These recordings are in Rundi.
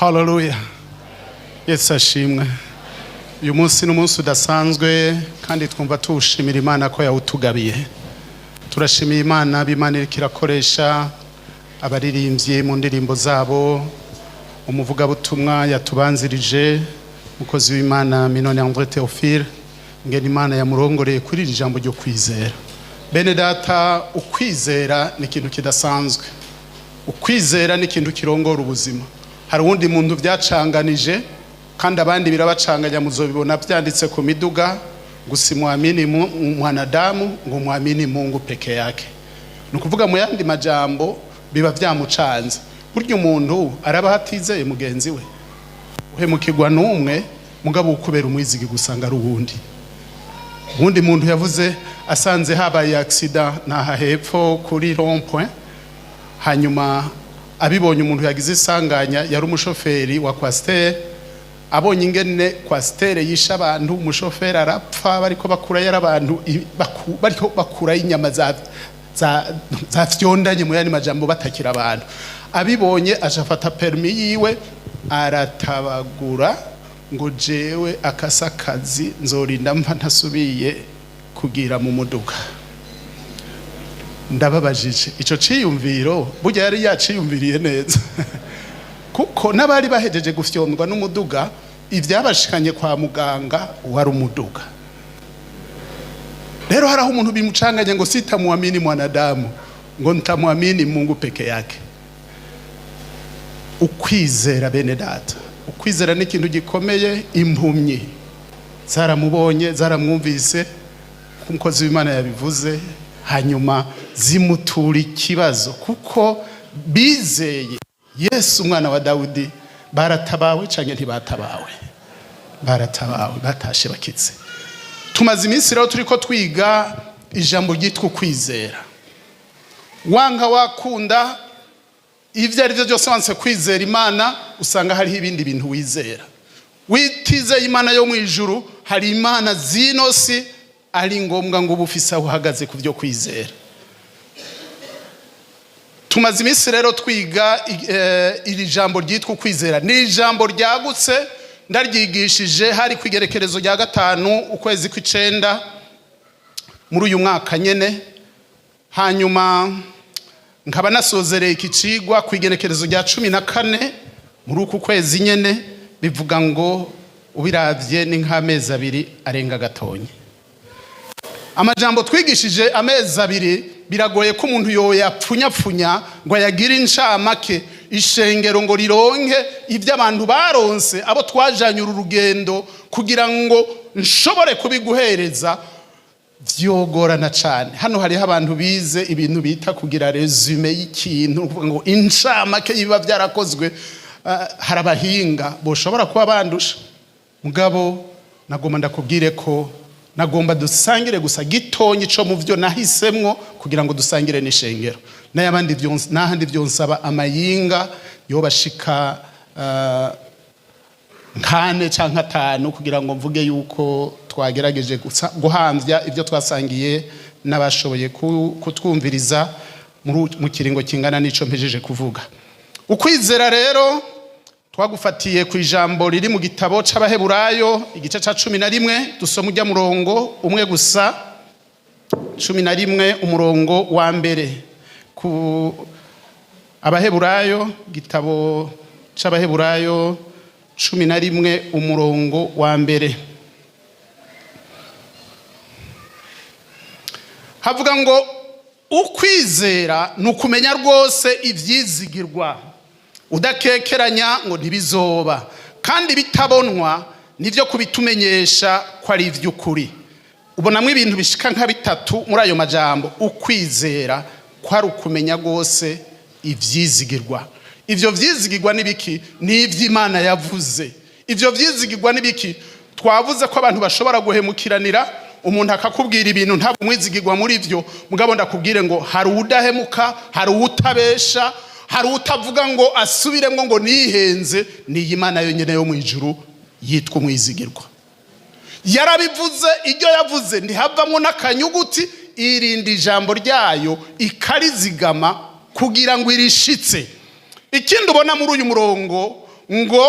Hallelujah. Yesu ashimwe. Uyu munsi n'umunsi udasanzwe kandi twumva tuwushimira Imana ko yawutugabiye. Turashimiye Imana b'Imana ikirakoresha abaririmbyi mu ndirimbo zabo, umuvugabutumwa yatubanzirije mukozi w'Imana Minone André Théophile, ngene Imana yamurongoreye kuri iri jambo ryo kwizera. Bene data, ukwizera ni ikintu kidasanzwe. Ukwizera ni ikintu kirongora ubuzima. Hari uwundi muntu byacanganije kandi abandi birabacanganya, muzobibona byanditse ku miduga, gusimwamini mwanadamu ngo mwamini Mungu peke yake. Nukuvuga mu yandi majambo biba byamucanze. Burya umuntu araba hatizeye mugenzi we, uhemukirwa n'umwe mugabo ukubera umwizigi gusanga ari uwundi. Uwundi muntu yavuze asanze habaye accident naha hepfo kuri rond point, hanyuma abibonye umuntu yagize isanganya yari umushoferi wa Coaster, abonye ingene Coaster yisha abantu, umushoferi arapfa, bariko bakura yari abantu bariko bakura inyama za fyondanye mu yandi majambo batakira abantu. Abibonye ashafata permis yiwe aratabagura ngo jewe akasakazi nzorinda mpa ntasubiye kugira mu muduga. Ndababajije ico ciyumviro burya yari yaciyumviriye neza kuko nabari bahejeje gufyondwa n'umuduga, ivyabashikanye kwa muganga wari umuduga. Rero haraho umuntu bimucanganye ngo sitamwamini mwanadamu ngo ntamwamini Mungu peke yake. Ukwizera bene data, ukwizera ni ikintu gikomeye. Impumyi zaramubonye, zaramwumvise kumukozi w'Imana yabivuze, hanyuma zimutura ikibazo kuko bizeye Yesu umwana wa Dawudi. Baratabawe canke ntibatabawe? Baratabawe, batashe bakitse. Tumaze iminsi rero turiko twiga ijambo ryitwa kwizera. Wanga wakunda ivyo ari byo byose wanse kwizera Imana, usanga hariho ibindi bintu wizera. Witizeye Imana yo mu ijuru, hari Imana zinosi ari ngombwa ngo ubufisa uhagaze ku byo kwizera. Tumaze iminsi rero twiga iri jambo ryitwa kwizera. Ni ijambo ryagutse, ndaryigishije hari kwigerekerezo rya 5 ukwezi kw'icenda muri uyu mwaka nyene, hanyuma nkaba nasozereye iki cigwa kwigerekerezo rya 14 muri uku kwezi nyene. Bivuga ngo ubiravye ni nk'amezi 2 arenga gatonye. Amajambo twigishije amezi 2 biragoye ko umuntu yoyapfunyapfunya ngo yagira incamake ishengero ngo rironke ivyo abantu baronse, abo twajanye uru rugendo kugira ngo nshobore kubiguhereza vyogorana cane. Hano hariho abantu bize ibintu bita kugira resume y'ikintu, kuvuga ngo incamake yiba vyarakozwe. Harabahinga boshobora kuba bandusha, mugabo nagomba ndakubwire ko nagomba dusangire gusa gitonyi co mu vyo nahisemwo kugira ngo dusangire n'ishengero. N'ayabandi vyonse nahandi vyonsaba amayinga yobashika nkane canke 5 kugira ngo mvuge yuko twagerageje guhamvya ivyo twasangiye n'abashoboye kutwumviriza mu kiringo kingana n'ico mpejeje kuvuga. Ukwizera rero twagufatiye ku ijambo riri mu gitabo c'Abaheburayo igice ca 11, dusoma ujya murongo umwe gusa. 11 umurongo wa mbere. Ku Abaheburayo, gitabo c'Abaheburayo 11 umurongo wa mbere, havuga ngo ukwizera nukumenya rwose ivyizigirwa, udakekeranya ngo ntibizoba, kandi bitabonwa nivyo kubitumenyesha ko ari ivy'ukuri. Ubonamwe ibintu bishika nka 3 muri ayo majambo. Ukwizera kwari ukumenya rwose ivyizigirwa. Ivyo vyizigirwa nibiki? Ni ivy'Imana yavuze. Ivyo vyizigirwa nibiki? Twavuze ko abantu bashobora guhemukiranira, umuntu akakubwira ibintu ntabwo umwizigirwa muri vyo, mugabo ndakubwire ngo hari udahemuka, hari utabesha, hari utavuga ngo asubiremwo ngo nihenze. Ni Imana yonyene yo mu ijuru yitwa umwizigirwa. Yarabivuze, iryo yavuze ntihavamwo n'akanyuguti, irindi jambo ryayo ikarizigama kugira ngo irishitse. Ikindi ubona muri uyu murongo ngo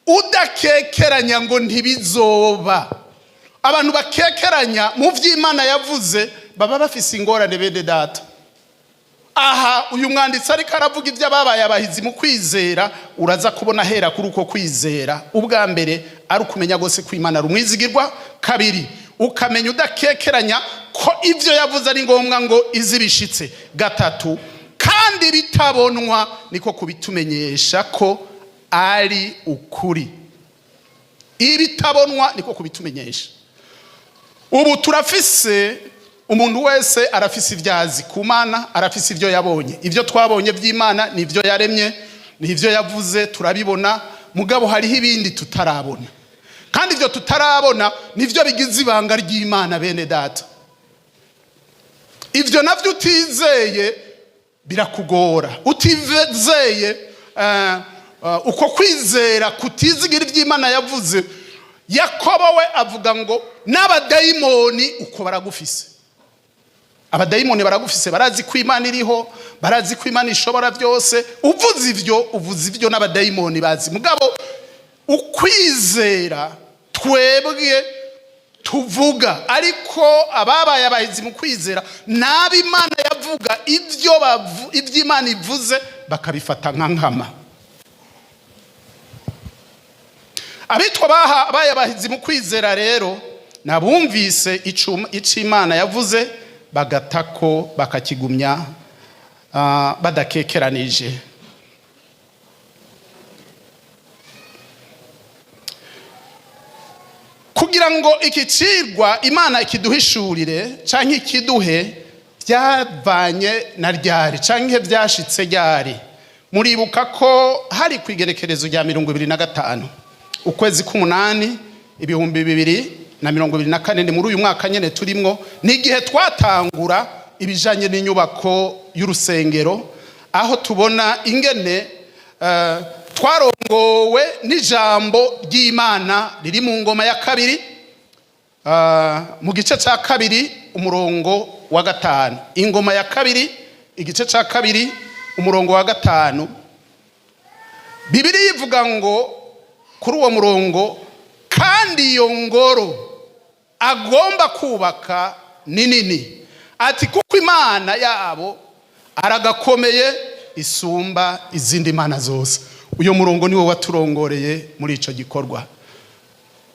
udakekeranya ngo ntibizoba. Abantu bakekeranya mu vy'Imana yavuze baba bafise ingorane bene data. Aha uyu mwanditsi ariko aravuga ivyo ababaye abahizi mu kwizera, uraza kubona hera kuri uko kwizera. Ubwa mbere ari ukumenya gose ko Imana ari umwizigirwa, kabiri ukamenya udakekeranya ko ivyo yavuze ari ngombwa ngo izibishitse, gatatu kandi bitabonwa niko kubitumenyesha ko ari ukuri. Ibitabonwa niko kubitumenyesha. Ubu turafise umuntu wese arafise ivyazi ku Mana, arafise ivyo yabonye. Ivyo twabonye vy'Imana ni ivyo yaremye, ni ivyo yavuze turabibona, mugabo hariho ibindi tutarabona. Kandi ivyo tutarabona nivyo bigize ibanga ry'Imana bene data. Ivyo navyo utizeye birakugora. Utivezeye uko kwizera kutizigira ivy'Imana yavuze. Yakobo we avuga ngo n'abadayimoni uko baragufise. Abadayimoni baragufise, barazi ko Imana iriho, barazi ko Imana ishobora byose. Uvuze ivyo n'abadayimoni bazi. Mugabo ukwizera twebwe tuvuga, ariko ababaye abahizi mu kwizera nabi Imana yavuga ivy'Imana ivuze bakabifata nka nkama. Abitwa babaye abahizi mu kwizera rero nabumvise ico Imana yavuze bagatako bakakigumya badakekeranije. Kugira ngo ikicirwa Imana ikiduhishurire canke ikiduhe byavanye na ryari canke byashitse ryari. Muribuka ko hari kwigerekerezo rya 2025 ukwezi k'umunani 2024 ni muri uyu mwaka nyene turimwo, n'igihe twatangura ibijanye n'inyubako y'urusengero, aho tubona ingene twarongowe n'ijambo ry'Imana riri mu ngoma ya kabiri, mu gice ca kabiri umurongo wa 5. Ingoma ya kabiri igice ca kabiri umurongo wa 5, Bibiliya ivuga ngo kuri uwo murongo, kandi iyo ngoro agomba kubaka ni nini, ati kuko Imana yabo aragakomeye isumba izindi mana zose. Uyo murongo niwo waturongoreye muri ico gikorwa.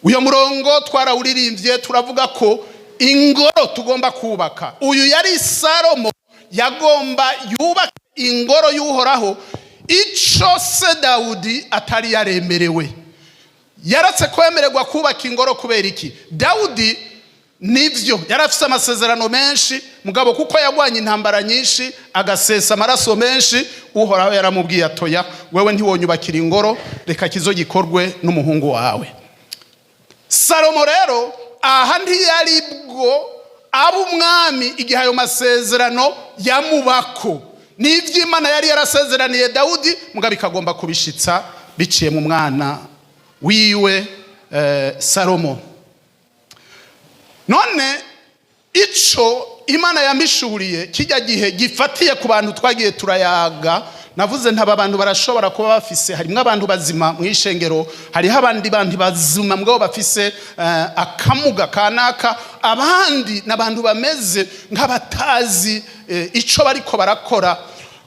Uyo murongo twarawuririmbye turavuga ko ingoro tugomba kubaka. Uyu yari Salomo yagomba yubaka ingoro y'Uhoraho, ico se Dawudi atari yaremerewe. Yaratse kwemererwa kubaka ingoro kubera iki? Dawudi nivyo yarafise amasezerano menshi, mugabo kuko yagwanye intambara nyinshi agasesa amaraso menshi, Uhoraho yaramubwiye atoya, wewe ntiwonyubakira ingoro, reka kizogikorwe n'umuhungu wawe. Salomo rero aha ntiyari bwo ab'umwami igihe ayo masezerano yamubako. N'ivy'Imana yari yarasezeraniye Dawudi, mugabo ikagomba kubishitsa biciye mu mwana wiwe Salomo. None ico Imana yambishuriye kijya gihe gifatiye ku bantu twagiye turayaga, navuze ntaba abantu barashobora kuba bafise, harimo abantu bazima mu ishengero, hariho abandi bantu bazima mugabo bafise akamuga kanaka, abandi n'abantu bameze nk'abatazi ico bariko barakora.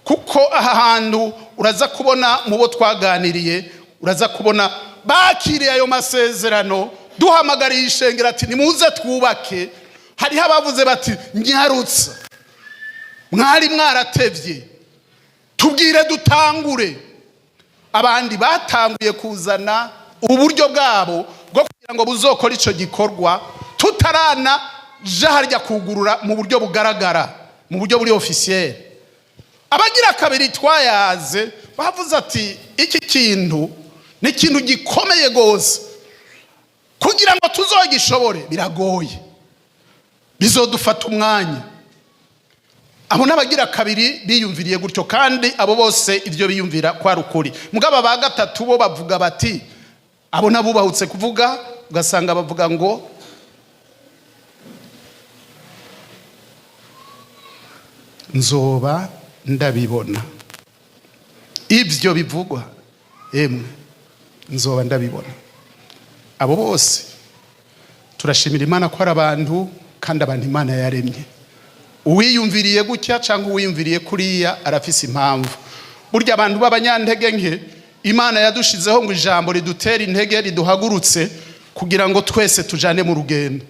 Kuko aha hantu uraza kubona mu bo twaganiriye, uraza kubona bakiriye ayo masezerano, duhamagariye ishengero ati nimuze twubake. Hariho abavuze bati nyarutsa, mwari mwaratevye, tubwire dutangure. Abandi batanguye kuzana uburyo bwabo bwo kugira ngo buzokora ico gikorwa tutarana harya kugurura mu buryo bugaragara, mu buryo buri officiel. Abagira kabiri twayaze bavuze ati iki kintu ni ikintu gikomeye gose, kugira ngo tuzogishobore biragoye, bizodufata umwanya. Abo n'abagira kabiri biyumviriye gutyo, kandi abo bose ivyo biyumvira kwa rukuri. Mugaba ba gatatu bo bavuga bati, abo nabubahutse kuvuga, ugasanga bavuga ngo nzoba ndabibona. Ivyo bivugwa emwe nzoba ndabibona. Abo bose turashimira Imana ko ari abantu, kandi abantu Imana yaremye. Uwiyumviriye gutya cyangwa uwiyumviriye kuriya arafise impamvu. Burya abantu b'abanyantege nke Imana yadushizeho ngo ijambo ridutera intege, riduhagurutse kugira ngo twese tujane mu rugendo.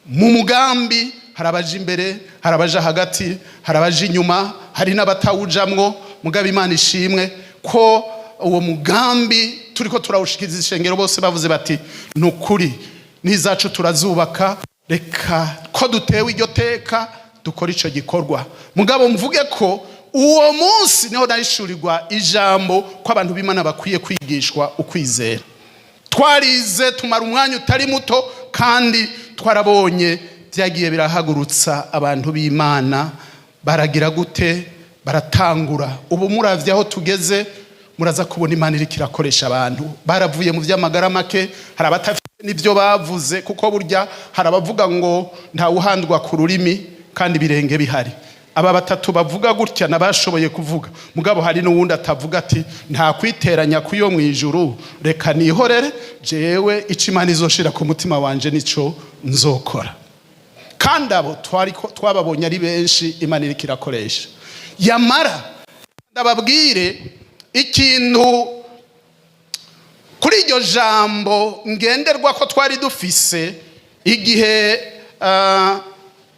Mu mugambi hari abaje imbere, hari abaje hagati, hari abaje inyuma, hari n'abatawujamwo. Mugabo Imana ishimwe ko uwo mugambi turiko turawushikiriza ishengero, bose bavuze bati nukuri nizacu turazubaka, reka ko dutewe iryo teka dukora ico gikorwa. Mugabo mvuge ko uwo munsi niho narishurirwa ijambo ko abantu b'Imana bakwiye kwigishwa ukwizera. Twarize tumara umwanya utari muto, kandi twarabonye byagiye birahagurutsa abantu b'Imana. Baragira gute? Baratangura. Ubu muravye aho tugeze, muraza kubona Imana iriko irakoresha abantu. Baravuye mu vy'amagara make, hari abatafite n'ivyo bavuze, kuko burya hari abavuga ngo nta wuhandwa ku rurimi kandi birenge bihari. Aba batatu bavuga gutya nabashoboye kuvuga, mugabo hari n'uwundi atavuga ati nta kwiteranya kuyo mwijuru, reka nihorere jewe ico Imana izoshira ku mutima wanje nico nzokora. Kandi abo twababonye ari benshi Imana iriko irakoresha. Yamara ndababwire ikintu kuri iryo jambo ngenderwa ko twari dufise igihe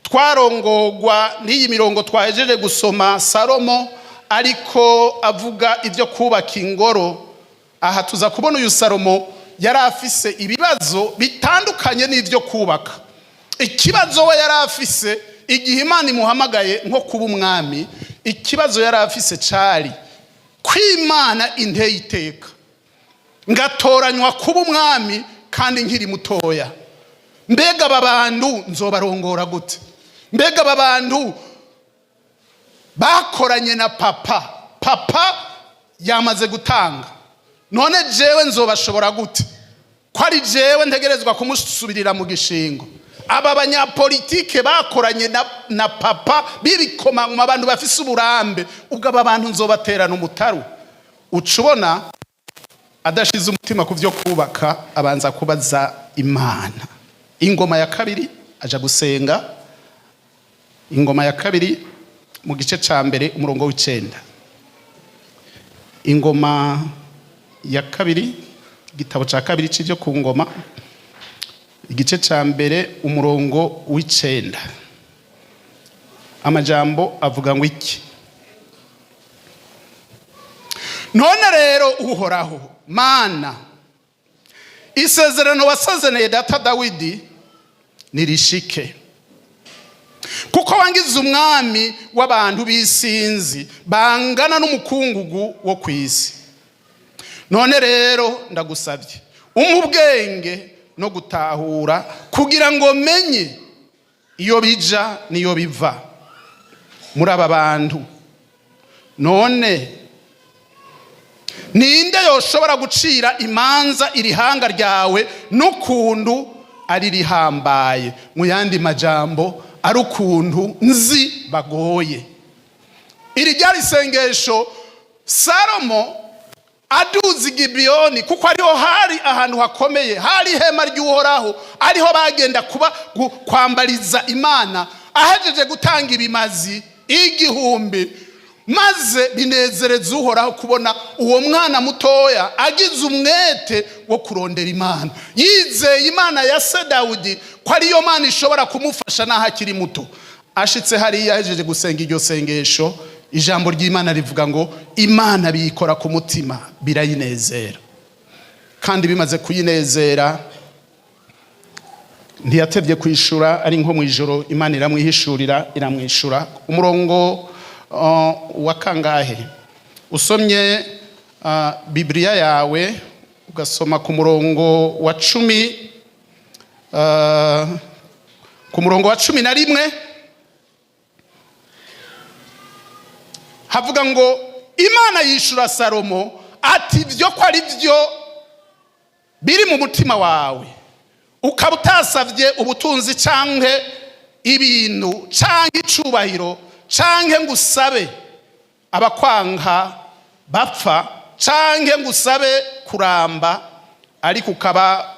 twarongorwa n'iyi mirongo twahejeje gusoma. Salomo ariko avuga ibyo kubaka ingoro. Aha tuza kubona uyu Salomo yari afise ibibazo bitandukanye n'ibyo kubaka. Ikibazo we yari afise igihe Imana imuhamagaye nko kuba umwami, ikibazo yari afise cari kw'Imana inteye iteka ngatoranywa kuba umwami kandi nkiri mutoya. Mbega aba bantu nzobarongora gute? Mbega aba bantu bakoranye na papa yamaze gutanga, none jewe nzobashobora gute? Ko ari jewe ntegerezwa kumusubirira mu gishingo. Aba banyapolitike bakoranye na papa bibikomangoma, abantu bafise uburambe. Ubwo aba bantu nzobaterana umutaru. Ucubona adashize umutima ku byo kubaka, abanza kubaza Imana. Ingoma ya kabiri aja gusenga. Ingoma ya kabiri mu gice ca mbere umurongo w'9. Ingoma ya kabiri, igitabo ca kabiri c'ivyo ku ngoma, igice ca mbere umurongo w'9. Amajambo avuga ngo iki? None rero Uhoraho Mana, isezerano wasezeraniye data Dawidi nirishike, kuko wangize umwami w'abantu b'isinzi bangana n'umukungugu wo kwisi. None rero ndagusabye ubwenge no gutahura, kugira ngo menye iyo bija niyo biva muri aba bantu. None ninde yoshobora gucira imanza irihanga ryawe n'ukuntu ari rihambaye? Mu yandi majambo ari ukuntu nzi bagoye. Iri ryari isengesho Salomo aduzi Gibiyoni, kuko ariho hari ahantu hakomeye, hari ihema ry'Uhoraho, ariho bagenda kwambariza Imana. Ahejeje gutanga ibimazi 1000, maze binezereza Uhoraho kubona uwo mwana mutoya agize umwete wo kurondera Imana, yizeye Imana ya se Dawidi ko ariyo Mana ishobora kumufasha naho akiri muto. Ashitse hariya ahejeje gusenga iryo sengesho, ijambo ry'Imana rivuga ngo Imana biyikora ku mutima birayinezera. Kandi bimaze kuyinezera ntiyatevye kwishura, ari nko mwijoro Imana iramwihishurira, iramwishura. Umurongo wa kangahe usomye Biblia yawe ugasoma ku murongo wa 10, ku murongo wa 11 havuga ngo Imana yishura Salomo ati byo ko ari byo biri mu mutima wawe, ukaba utasavye ubutunzi canke ibintu canke icubahiro, canke ngusabe abakwanka bapfa canke ngo usabe kuramba, ariko ukaba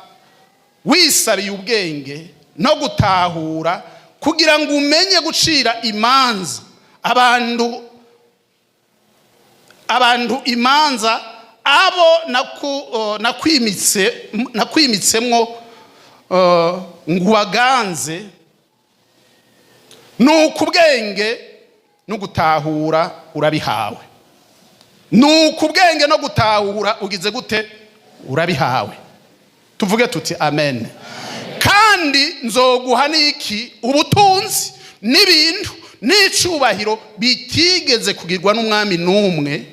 wisabiye ubwenge no gutahura kugira ngo umenye gucira imanza abantu imanza abo nakwimitsemwo ngo waganze. Nuko ubwenge no gutahura urabihawe. Nuko ubwenge no gutahura ugize gute? Urabihawe. Tuvuge tuti amen. Kandi nzoguha niki? Ubutunzi n'ibintu n'icubahiro bitigeze kugirwa n'umwami n'umwe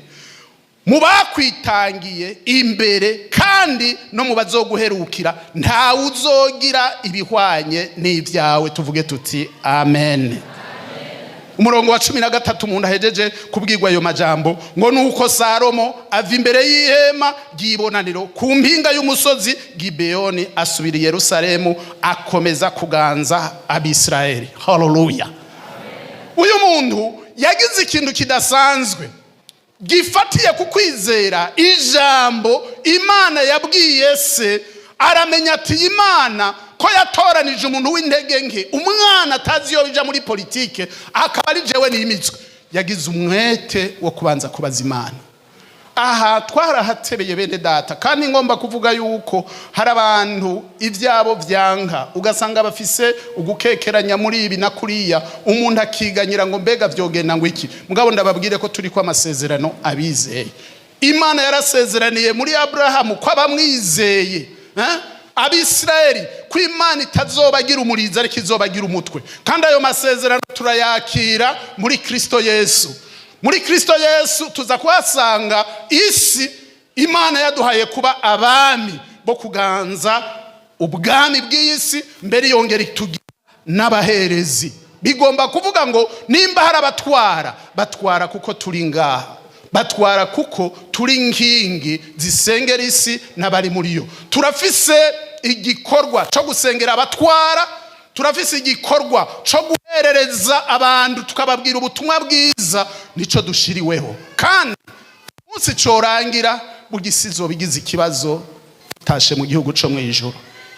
mu bakwitangiye imbere, kandi no mu bazoguherukira nta uzogira ibihwanye n'ivyawe. Tuvuge tuti amen. Umurongo wa 13 umuntu ahejeje kubwirwa ayo majambo ngo nuko Salomo ava imbere y'ihema ry'ibonaniro ku mpinga y'umusozi Gibeoni, asubira i Yerusalemu, akomeza kuganza Abisirayeli. Haleluya. Uyu muntu yagize ikintu kidasanzwe gifatiye ku kwizera ijambo Imana yabwiye se. Aramenya ati Imana ko yatoranije umuntu w'intege nke, umwana atazi yo bija muri politike, akaba ari jewe n'imitswe. Yagize umwete wo kubanza kubaza Imana. Aha twarahatebeye bene data, kandi ngomba kuvuga yuko hari abantu ivyabo vyanka, ugasanga bafise ugukekeranya muri ibi na kuriya, umuntu akiganyira ngo mbega vyogenda ngo iki. Mugabo ndababwire ko turi kwa amasezerano abizeye. Imana yarasezeraniye muri Abrahamu ko abamwizeye Abisirayeli ko Imana itazobagira umuriza ariko izobagira umutwe. Kandi ayo masezerano turayakira muri Kristo Yesu. Muri Kristo Yesu tuza kuhasanga isi Imana yaduhaye kuba abami bo kuganza ubwami bw'isi, mbere yongera itugira n'abaherezi. Bigomba kuvuga ngo nimba hari batwara kuko turi ngaha, batwara kuko turi nkingi zisengera isi n'abari muri yo. Turafise igikorwa cyo gusengera abatwara, turafise igikorwa cyo guherereza abantu tukababwira ubutumwa bwiza, nico dushiriweho. Kandi umunsi corangira bugisizo bigize ikibazo tashe mu gihugu cyo mwijuru.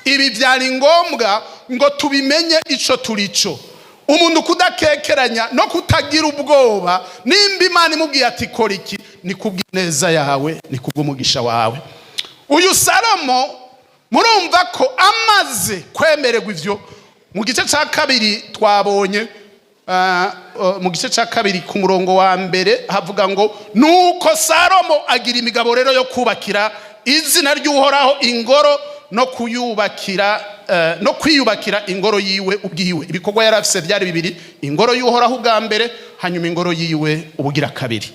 Ibi byari ngombwa ngo tubimenye ico turico. Umuntu kudakekeranya no kutagira ubwoba, nimba Imana imubwiye ati kora iki, ni kubw'ineza yawe, ni kubw'umugisha wawe. Uyu Salomo murumva ko amaze kwemererwa ivyo, mu gice ca kabiri twabonye mu gice ca kabiri ku murongo wa mbere havuga ngo nuko Salomo agira imigabo rero yo kubakira izina ry'Uhoraho ingoro no kwiyubakira ingoro yiwe ubwiwe. Ibikorwa yarafise byari bibiri: ingoro y'Uhoraho ubwa mbere, hanyuma ingoro yiwe ubugira kabiri.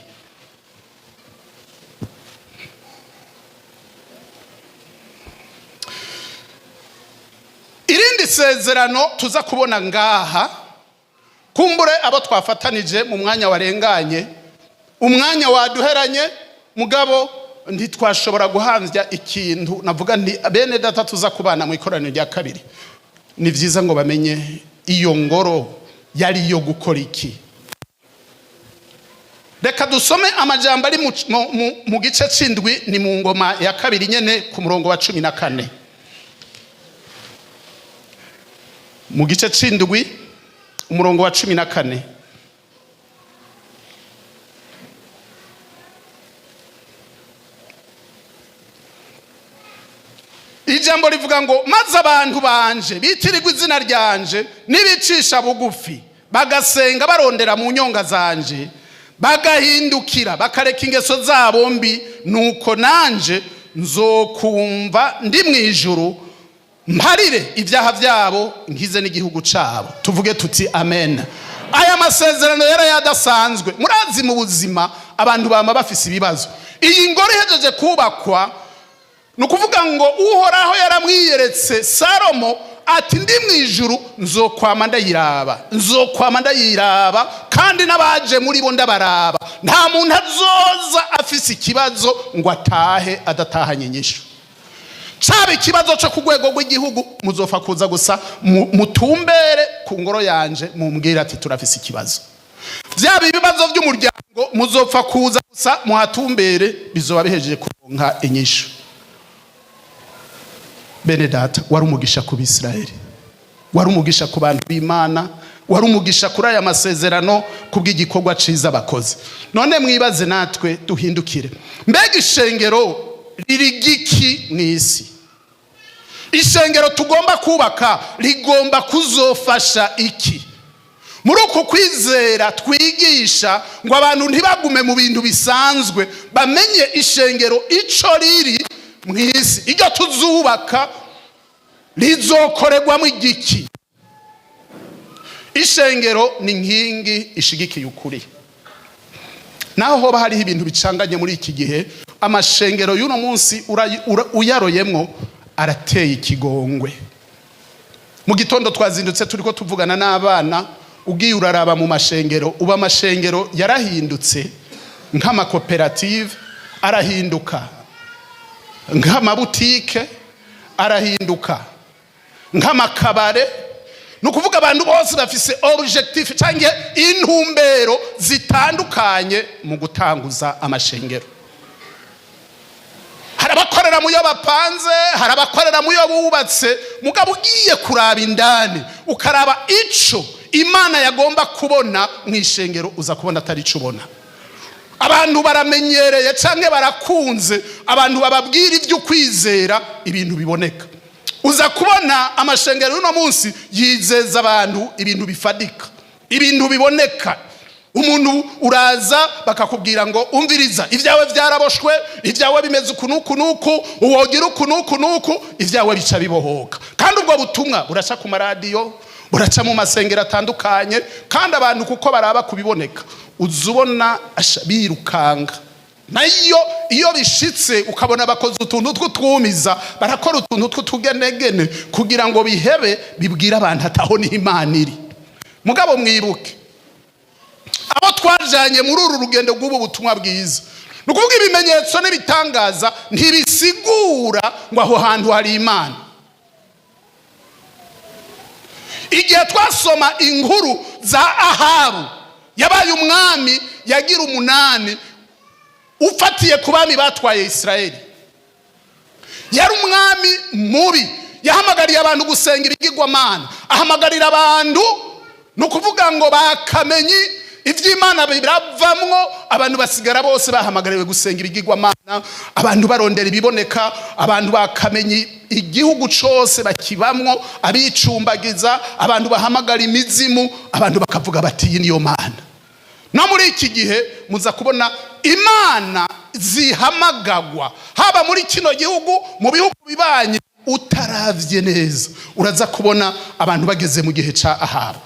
Irindi sezerano tuza kubona ngaha, kumbure abo twafatanije mu mwanya warenganye, umwanya waduheranye, mugabo ntitwashobora guhanzya ikintu. Navuga nti bene data tuza kubana mu ikoraniro rya kabiri, ni vyiza ngo bamenye iyo ngoro yari iyo gukora iki. Reka dusome amajambo ari mu gice c'indwi, ni mu ngoma ya kabiri nyene ku murongo wa 14. Mu gice c'indwi umurongo wa 14. Ijambo rivuga ngo maze abantu banje bitirirwa izina ryanje nibicisha bugufi bagasenga barondera mu nyonga zanje, bagahindukira bakareka ingeso zabo mbi, nuko nanje nzokumva ndi mwijuru mparire ibyaha byabo nkize n'igihugu cabo. Tuvuge tuti amen. Aya masezerano yari yadasanzwe. Murazi mu buzima abantu bama bafise ibibazo. Iyi ngoro ihejeje kubakwa, nukuvuga ngo Uhoraho yaramwiyeretse Salomo ati ndi mwijuru nzokwama ndayiraba, kandi nabaje muri bo ndabaraba. Nta muntu azoza afise ikibazo ngo atahe adatahanye inyishu. Caba ikibazo cyo ku rwego rw'igihugu, muzofa kuza gusa mutumbere ku ngoro yanje mumbwira ati turafise ikibazo. Byaba ibibazo by'umuryango, muzopfa kuza gusa muhatumbere bizoba bihejeje kuronka inyishu. Bene data, wari umugisha ku Bisirayeli, wari umugisha ku bantu b'Imana, wari umugisha kuri aya masezerano kubw'igikorwa ciza bakoze. None mwibaze natwe duhindukire, mbega ishengero riri giki mw'isi? Ishengero tugomba kubaka rigomba kuzofasha iki? Muri uko kwizera twigisha ngo abantu ntibagume mu bintu bisanzwe, bamenye ishengero ico riri mw'isi. Iryo tuzubaka rizokorerwamo igiki? Ishengero ni nkingi ishigikiye ukuri. Naho hoba hariho ibintu bicanganye muri iki gihe, amashengero y'uno munsi uyaroyemwo arateye ikigongwe. Mu gitondo twazindutse turiko tuvugana n'abana, ugiye uraraba mu mashengero, uba amashengero yarahindutse nk'amakoperative, arahinduka nk'amabutike, arahinduka nk'amakabare. Nukuvuga abantu bose bafise objectif canke intumbero zitandukanye mu gutanguza amashengero. Hari abakorera mu yo bapanze, hari abakorera mu yo bubatse, mugabo ugiye kuraba indani ukaraba ico Imana yagomba kubona mu ishengero, uza kubona atari ico ubona. Abantu baramenyereye canke barakunze abantu bababwira ivyo kwizera ibintu biboneka. Uza kubona amashengero y'uno munsi yizeza abantu ibintu bifadika, ibintu biboneka. Umuntu uraza bakakubwira ngo umviriza, ivyawe vyaraboshwe, ivyawe bimeze ukunuku nuku, uwogira ukunuku nuku, ivyawe bica bibohoka. Kandi ubwo butumwa buraca ku maradiyo, buraca mu masengero atandukanye, kandi abantu kuko baraba kubiboneka uzubona birukanga. Nayo iyo bishitse ukabona bakoze utuntu tw'utwumiza, barakora utuntu tw'utugenegene kugira ngo bihebe, bibwira abantu ataho ni Imana iri. Mugabo mwibuke abo twajanye muri uru rugendo rw'ubu butumwa bwiza, nukuvuga ibimenyetso n'ibitangaza ntibisigura ngo aho hantu hari Imana. Igihe twasoma inkuru za Ahabu, yabaye umwami yagira 8 ufatiye ku bami batwaye Israeli. Yari umwami mubi, yahamagariye abantu gusenga ibigirwamana, ahamagarira abantu nukuvuga ngo bakamenyi ivy'Imana biravamwo, abantu basigara bose bahamagariwe gusenga ibigirwamana, abantu barondera ibiboneka, abantu bakamenyi igihugu cose bakibamwo, abicumbagiza, abantu bahamagara imizimu, abantu bakavuga bati iyi niyo Mana. No muri iki gihe muza kubona Imana zihamagagwa, haba muri kino gihugu, mu bihugu bibanye, utaravye neza uraza kubona abantu bageze mu gihe ca Ahabu.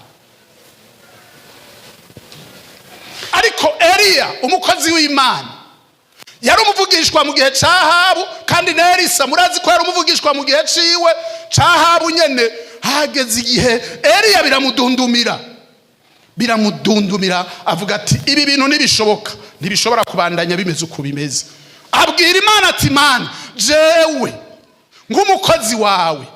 Ariko Eliya umukozi w'Imana yari umuvugishwa mu gihe ca Ahabu, kandi na Elisa murazi ko yari umuvugishwa mu gihe ciwe ca Ahabu nyene. Hageze igihe Eliya biramudundumira avuga ati ibi bintu ntibishobora kubandanya bimeze uko bimeze. Abwira Imana ati Mana, jewe nk'umukozi wawe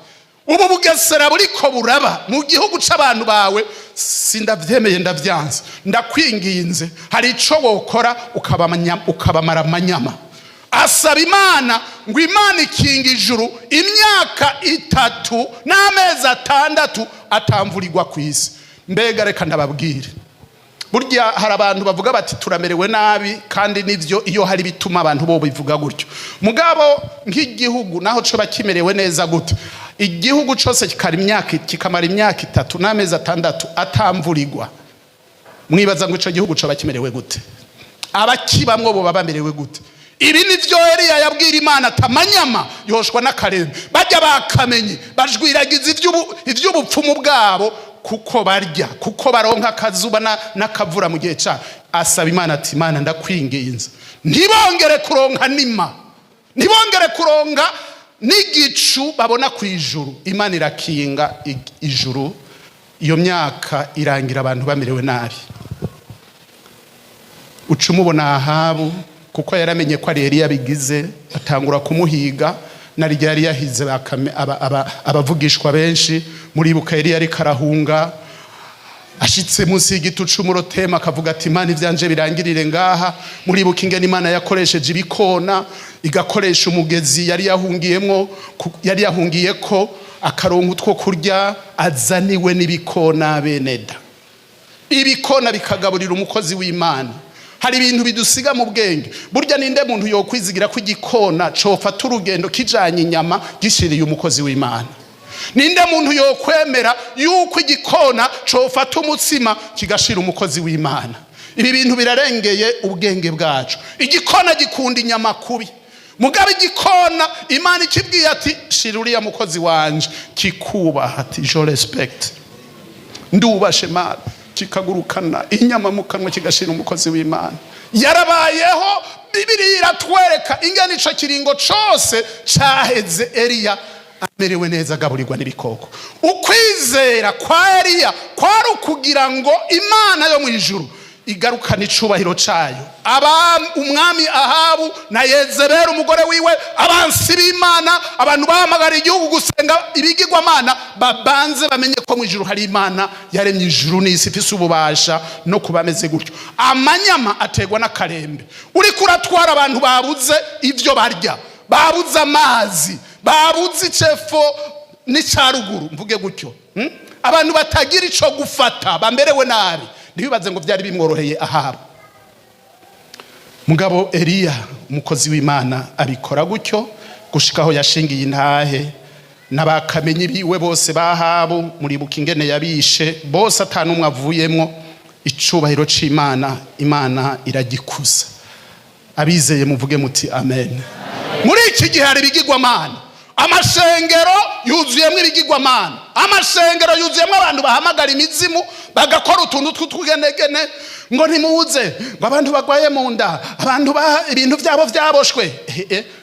ubu bugesera buriko buraba mu gihugu c'abantu bawe sindavyemeye, ndavyanze, ndakwinginze hari ico wokora ukabamara amanyama. Asaba Imana ngo Imana ikinga ijuru imyaka 3 n'amezi 6 atamvurirwa kw'isi. Mbega reka ndababwire, burya hari abantu bavuga bati turamerewe nabi, kandi nivyo iyo hari bituma abantu bo bivuga gutyo. Mugabo nk'igihugu naho co bakimerewe neza gute? Igihugu cose kikamara imyaka 3 n'amezi 6 atamvurirwa, mwibaza ngo ico gihugu co bakimerewe gute? Abakibamwo bo babamerewe gute? Ibi nivyo Eliya yabwira Imana atamanyama yoshwa n'akarembe, bajya bakamenye bajwiragiza ivy'ubupfumu bwabo, kuko barya, kuko baronka akazuba n'akavura mu gihe ca. Asaba Imana ati Imana ndakwinginze ntibongere kuronka nima, ntibongere kuronka n'igicu babona ku ijuru. Imana irakinga ijuru, iyo myaka irangira abantu bamerewe nabi. Ucumubona Ahabu kuko yaramenye ko ari Eliya bigize, atangura kumuhiga. Nari yari yahize abavugishwa benshi, muribuka Eliya ariko arahunga ashitse munsi y'igiti c'umurotema akavuga ati Imana ivyanje birangirire ngaha. Muribuka ingene Imana yakoresheje ibikona, igakoresha umugezi yari yahungiyeko akaronka utwo kurya, azaniwe n'ibikona beneda. Ibikona bikagaburira umukozi w'Imana. Hari ibintu bidusiga mu bwenge. Burya ninde muntu yokwizigira ko igikona cofata urugendo kijanye inyama gishiriye umukozi w'Imana? Ninde muntu yokwemera yuko igikona cofata umutsima kigashira umukozi w'Imana? Ibi bintu birarengeye ubwenge bwacu. Igikona gikunda inyama kubi. Mugabe igikona Imana ikibwiye ati shira uriya mukozi wanje, kikubaha ati je respect, ndubashe Mana, kikagurukana inyama mu kanwa kigashira umukozi w'Imana. Yarabayeho. Bibiliya iratwereka ingene ico kiringo cose caheze Eliya amerewe neza, agaburirwa n'ibikoko. Ukwizera kwa Eliya kwari ukugira ngo Imana yo mu ijuru igarukana icubahiro cayo. Umwami Ahabu na Yezebeli umugore wiwe, abansi b'Imana, abantu bahamagara igihugu gusenga ibigirwamana, babanze bamenye ko mu ijuru hari Imana yaremye ijuru n'isi ifise ububasha no kubameze gutyo. Amanyama ategwa n'akarembe. Uriko uratwara abantu babuze ivyo barya, babuze amazi, babuze icefo n'icaruguru, mvuge gutyo. Abantu batagira ico gufata, bamberewe nabi. Ntibibaze ngo byari bimworoheye Ahabu. Mugabo Eliya umukozi w'Imana abikora gutyo gushikaho yashingiye intahe n'abakamenyi biwe bose bahabu. Muribuka ingene yabishe bose atanumwe avuyemwo. Icubahiro c'Imana, Imana iragikuza. Abizeye muvuge muti amen. Muri iki gihe hari ibigirwamana. Amashengero yuzuyemwo ibigirwamana. Amashengero yuzuyemwo abantu bahamagara imizimu, bagakora utuntu tw'utugenegene ngo ntimuze, ngo abantu bagwaye mu nda, abantu ibintu byabo vyaboshwe.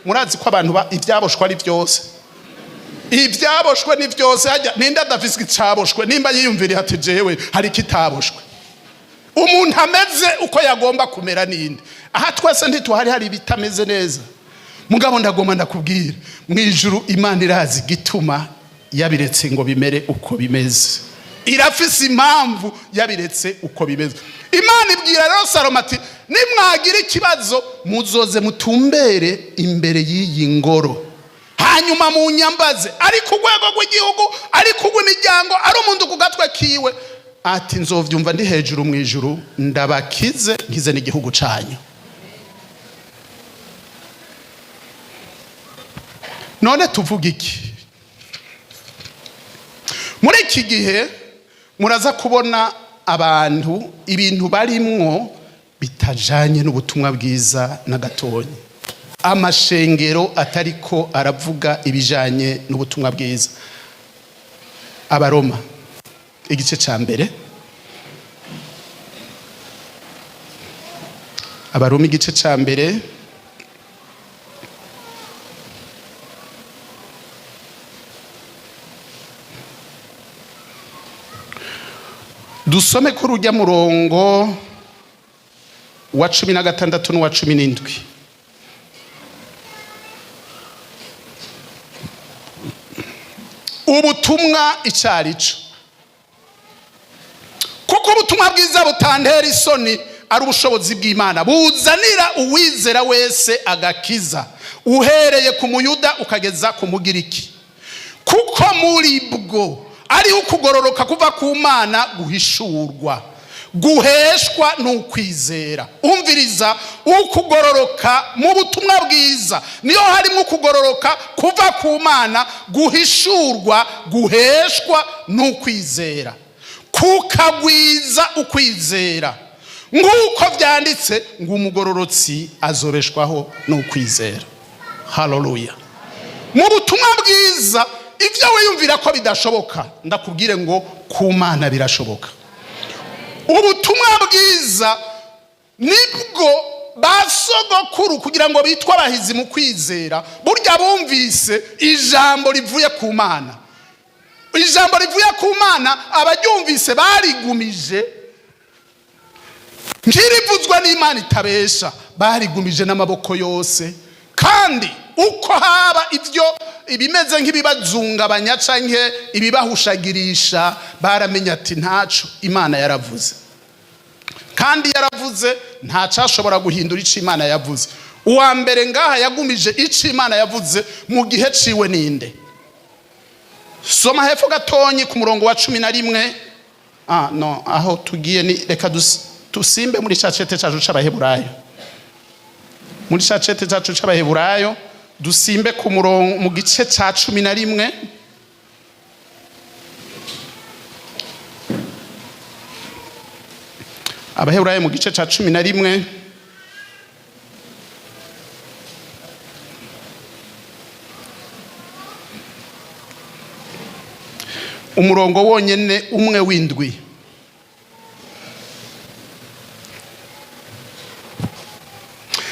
Murazi ko abantu ivyaboshwe ari byose. Ivyaboshwe ni byose. Ninde adafise icaboshwe? Nimba yiyumvira ati jewe hari kitaboshwe. Umuntu ameze uko yagomba kumera ninde? Aha twese ntituhari hari bitameze neza. Mugabo ndagomba ndakubwira, mu ijuru Imana irazi gituma yabiretse ngo bimere uko bimeze. Irafise impamvu yabiretse uko bimeze. Imana ibwira rero Salomo ati nimwagira ikibazo muzoze mutumbere imbere y'iyi ngoro, hanyuma mu nyambaze, ari ku rwego rw'igihugu, ari ku rw'imiryango, ari umuntu ku gatwe kiwe, ati nzovyumva ndi hejuru mu ijuru, ndabakize nkize n'igihugu canyu. None tuvuga iki? Muri iki gihe muraza kubona abantu ibintu barimwo bitajanye n'ubutumwa bwiza na gatonyi. Amashengero atariko aravuga ibijanye n'ubutumwa bwiza. Abaroma igice ca mbere. Abaroma igice ca mbere. Dusome ko rujya murongo wa 16 n'uwa 17. Ubutumwa icarico. Kuko ubutumwa bwiza butantera isoni, ari ubushobozi bw'Imana, buzanira uwizera wese agakiza, uhereye ku Muyuda ukageza ku Mugiriki. Kuko muri bwo ari ukugororoka kuva ku Mana guhishurwa, guheshwa n'ukwizera. Umviriza, ukugororoka mu butumwa bwiza niyo harimo ukugororoka kuva ku Mana, guhishurwa, guheshwa n'ukwizera, kukagwiza ukwizera. Nguko vyanditse ngo umugororotsi azobeshwaho n'ukwizera. Haleluya. Mu butumwa bwiza ivyo wiyumvira ko bidashoboka, ndakubwire ngo ku Mana birashoboka. Ubutumwa bwiza nibwo basogokuru kugira ngo bitwa abahizi mu kwizera, burya bumvise ijambo rivuye ku Mana. Ijambo rivuye ku Mana abaryumvise barigumije, nkirivuzwa n'Imana itabesha, barigumije n'amaboko yose kandi uko haba ibyo ibimeze nk'ibibazungabanya canke ibibahushagirisha baramenya ati ntaco Imana yaravuze, kandi yaravuze ntacashobora guhindura ico Imana yavuze. Uwa mbere ngaha yagumije ico Imana yavuze mu gihe ciwe ninde? Soma hepfo gatonyi ku murongo wa 11. No, aho tugiye ni reka tusimbe muri cacete cacu c'Abaheburayo. Muri cacete cacu c'Abaheburayo dusimbe ku murongo mu gice ca 11. Abaheburayo mu gice ca 11 umurongo wonyene umwe w'indwi.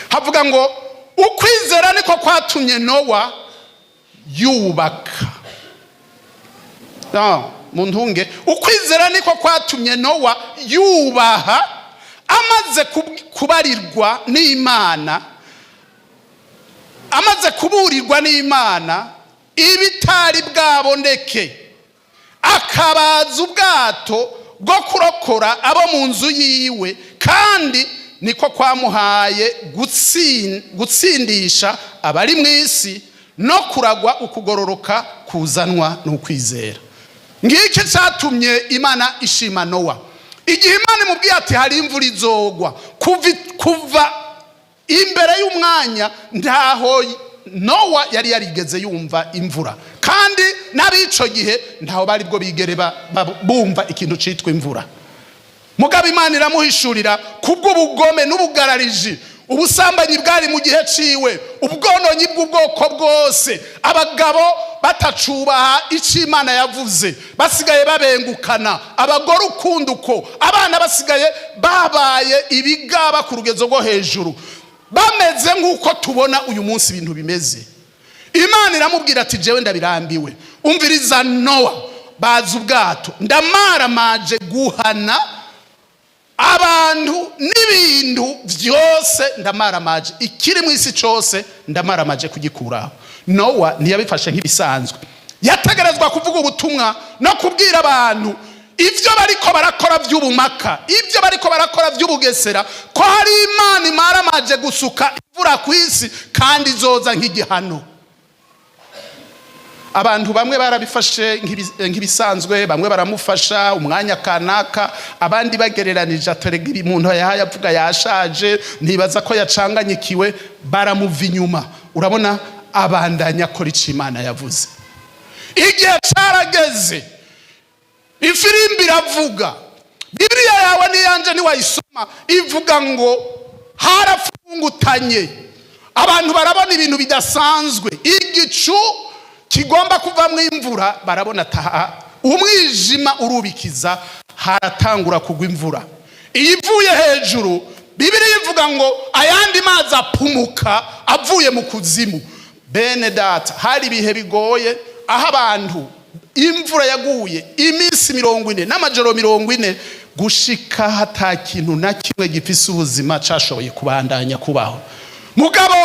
Havuga ngo ukwizera niko kwatumye Nowa yubaka. Muntunge, ukwizera niko kwatumye Nowa yubaha amaze kubarirwa n'Imana, amaze kuburirwa n'Imana ibitari bwaboneke, akabaza ubwato bwo kurokora abo mu nzu yiwe, kandi niko kwamuhaye gutsindisha abari mu isi no kuragwa ukugororoka kuzanwa n'ukwizera. Ngiki cyatumye Imana ishima Nowa. Igihe Imana imubwiye ati hari imvura izogwa, kuva imbere y'umwanya ntaho Nowa yari yarigeze yumva imvura, kandi n'abico gihe ntaho bari bwo bigere bumva ikintu citwa imvura. Mugabo Imana iramuhishurira kubw'ubugome n'ubugarariji, ubusambanyi bwari mu gihe ciwe, ubwononyi bw'ubwoko bwose, abagabo batacubaha ico Imana yavuze, basigaye babengukana, abagore ukunduko, abana basigaye babaye ibigaba ku rugezo rwo hejuru, bameze nk'uko tubona uyu munsi ibintu bimeze. Imana iramubwira ati jewe ndabirambiwe, umviriza Nowa, baza ubwato, ndamaramaje guhana abantu n'ibintu vyose, ndamaramaje ikiri mu isi cose, ndamaramaje kugikuraho. Nowa ntiyabifashe nk'ibisanzwe, yategerezwa kuvuga ubutumwa no kubwira abantu ivyo bariko barakora vy'ubumaka, ivyo bariko barakora vy'ubugesera, ko hari Imana imaramaje gusuka imvura ku isi kandi izoza nk'igihano. Abantu bamwe barabifashe nk'ibisanzwe, bamwe baramufasha umwanya kanaka, abandi bagereranije aterega umuntu yahaye avuga yashaje, ntibaza ko yacanganyikiwe, baramuva inyuma. Urabona abandanya akora ico Imana yavuze. Igihe carageze, ifirimbi iravuga. Bibiliya yawe niyanje niwayisoma ivuga ngo harafungutanye, abantu barabona ibintu bidasanzwe, igicu kigomba kuvamwo imvura, barabona taha umwijima urubikiza, haratangura kugwa imvura. Iyivuye hejuru, Bibiliya ivuga ngo ayandi mazi apumuka avuye mu kuzimu. Bene data, hari ibihe bigoye aho abantu imvura yaguye iminsi 40 n'amajoro 40 gushika hata kintu na kimwe gifise ubuzima cashoboye kubandanya kubaho. Mugabo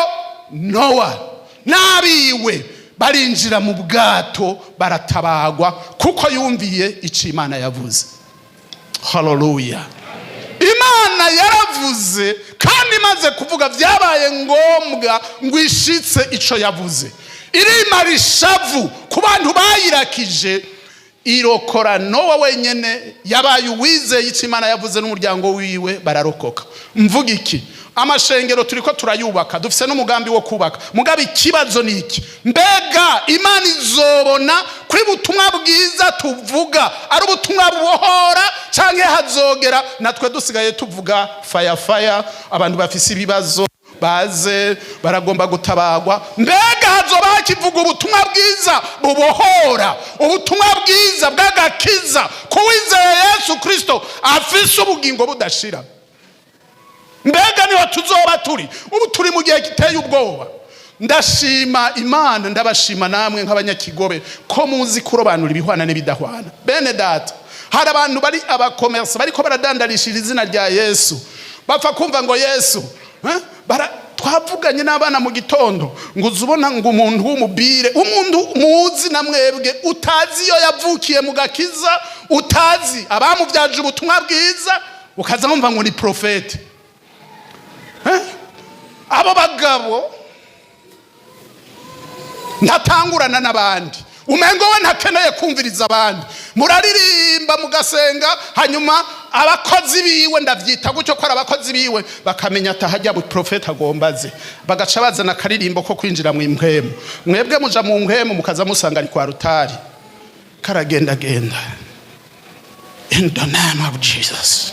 Nowa nabiwe barinjira mu bwato, baratabagwa kuko yumviye ico Imana yavuze. Hallelujah. Imana yaravuze, kandi imaze kuvuga vyabaye ngombwa ngo ishitse ico yavuze. Irimara ishavu ku bantu bayirakije, irokora Nowa wenyene, yabaye uwizeye ico Imana yavuze n'umuryango wiwe bararokoka. Mvuga iki? Amashengero turiko turayubaka, dufise n'umugambi wo kubaka. Mugabe ikibazo niki? Mbega Imana izobona kuri butumwa bwiza tuvuga ari ubutumwa bubohora, canke hazogera natwe dusigaye tuvuga fire, abantu bafise ibibazo baze baragomba gutabagwa? Mbega hazoba hakivuga ubutumwa bwiza bubohora, ubutumwa bwiza bw'agakiza kuwizeye Yesu Kristo afise ubugingo budashira? Mbega niho tuzoba turi? Ubu turi mu gihe giteye ubwoba. Ndashima Imana, ndabashima namwe nk'abanyakigobe ko muzi kurobanura ibihwana n'ibidahwana. Bene data, hari abantu bari abakomersa bariko baradandarishira izina rya Yesu, bapfa kumva ngo Yesu twavuganye n'abana mu gitondo ngo uzubona ngo umuntu w'umubire, umuntu muzi na mwebwe utazi iyo yavukiye mu gakiza, utazi abamuvyaje ubutumwa bwiza, ukaza wumva ngo ni profete. Abo bagabo ntatangurana n'abandi, umengo we ntakeneye kumviriza abandi. Muraririmba mugasenga, hanyuma abakozi biwe, ndavyita gutyo ko ari abakozi biwe, bakamenya atahajya mu profeta agombaze, bagaca bazana akaririmbo ko kwinjira mu impwemu. Mwebwe muja mu mpwemu mukaza musanga ari kwa rutari karagenda genda, in the name of Jesus,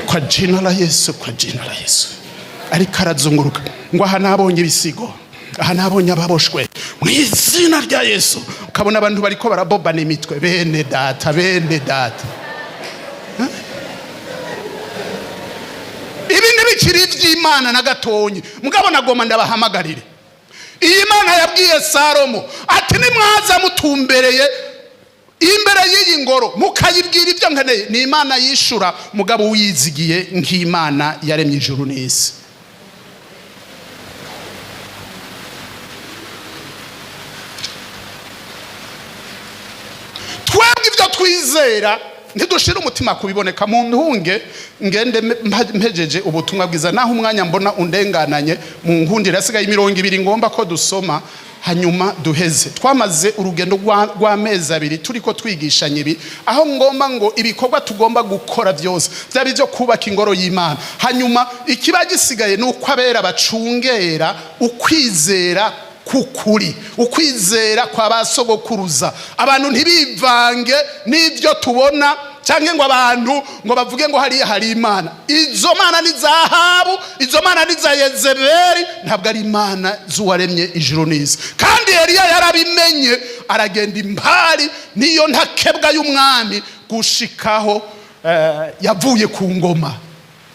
kwa jina la Yesu, kwa jina la Yesu. Ariko arazunguruka ngo aha nabonye ibisigo, aha nabonye ababoshwe mu izina rya Yesu. Ukabona abantu bariko barabobana imitwe, bene data, bene data. Ibi ntibikiri iby'Imana na gatonyi. Mugabo nagoma ndabahamagarire, iyi Mana yabwiye Salomo ati nimwaza mutumbereye imbere y'iyi ngoro mukayibwira ibyo nkeneye, ni Imana yishura. Mugabo wizigiye nk'Imana yaremye ijuru n'isi. Twebwe ibyo twizera ntidushira umutima kubiboneka. Mu ntunge ngende mpejeje ubutumwa bwiza, naho umwanya mbona undengananye mu nkundira yasigaye 200 ngomba ko dusoma hanyuma duheze. Twamaze urugendo rw'amezi 2 turiko twigishanya ibi, aho ngomba ngo ibikorwa tugomba gukora byose byari byo kubaka ingoro y'Imana. Hanyuma ikiba gisigaye nuko abera bacungera ukwizera kukuri, ukwizera kwa basogokuruza. Abantu ntibivange n'ibyo tubona, cyangwa ngo abantu ngo bavuge ngo hari Imana. Izo mana ni Zahabu, izo mana ni za Yezebeli, ntabwo ari Imana z'uwaremye ijuru n'isi. Kandi Eliya yarabimenye, aragenda impari niyo ntakebwa y'umwami gushikaho yavuye ku ngoma.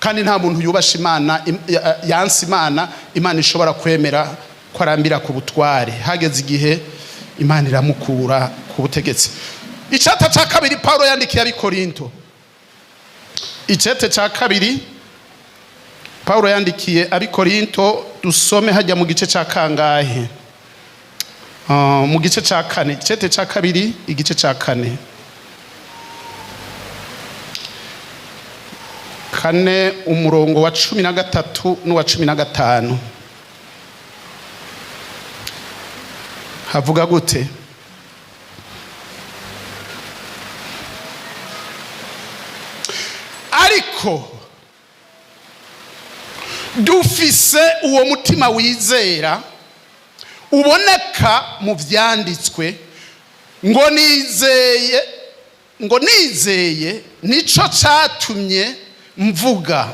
Kandi nta muntu yubasha Imana, yansi Imana, Imana ishobora kwemera kwarambira ku butware. Hageze igihe Imana iramukura ku butegetsi. Icete cya kabiri Paulo yandikiye abikorinto, icete cya kabiri Paulo yandikiye abikorinto, dusome hajya mu gice cya kangahe, mu gice cya 4, icete cya kabiri igice cya 4 umurongo wa 13 n'uwa 15 havuga gute? Ariko dufise uwo mutima wizera uboneka mu vyanditswe, ngo nizeye nico catumye mvuga.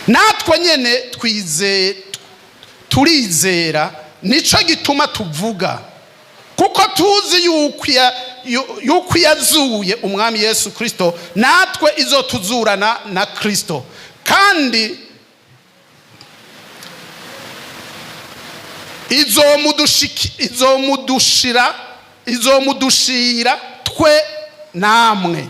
Natwe nyene turizera nico gituma tuvuga, kuko tuzi yuko yazuye umwami Yesu Kristo, natwe izotuzurana na Kristo, kandi izomudushira twe namwe.